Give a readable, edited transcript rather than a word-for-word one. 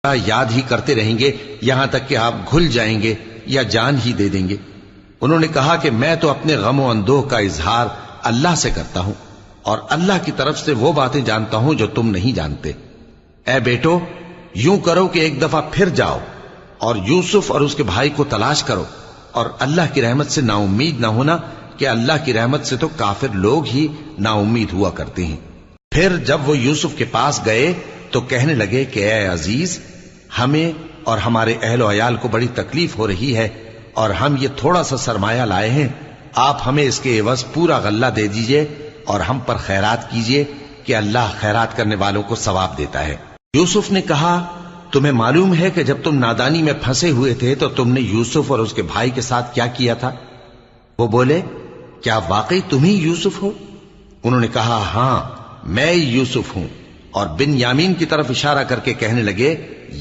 یاد ہی کرتے رہیں گے یہاں تک کہ آپ گھل جائیں گے یا جان ہی دے دیں گے۔ انہوں نے کہا کہ میں تو اپنے غم و اندوہ کا اظہار اللہ سے کرتا ہوں اور اللہ کی طرف سے وہ باتیں جانتا ہوں جو تم نہیں جانتے۔ اے بیٹو، یوں کرو کہ ایک دفعہ پھر جاؤ اور یوسف اور اس کے بھائی کو تلاش کرو، اور اللہ کی رحمت سے نا امید نہ ہونا کہ اللہ کی رحمت سے تو کافر لوگ ہی نا امید ہوا کرتے ہیں۔ پھر جب وہ یوسف کے پاس گئے تو کہنے لگے کہ اے عزیز، ہمیں اور ہمارے اہل و عیال کو بڑی تکلیف ہو رہی ہے اور ہم یہ تھوڑا سا سرمایہ لائے ہیں، آپ ہمیں اس کے عوض پورا غلہ دے دیجئے اور ہم پر خیرات کیجئے کہ اللہ خیرات کرنے والوں کو ثواب دیتا ہے۔ یوسف نے کہا، تمہیں معلوم ہے کہ جب تم نادانی میں پھنسے ہوئے تھے تو تم نے یوسف اور اس کے بھائی کے ساتھ کیا کیا تھا؟ وہ بولے، کیا واقعی تم ہی یوسف ہو؟ انہوں نے کہا، ہاں میں یوسف ہوں، اور بن یامین کی طرف اشارہ کر کے کہنے لگے،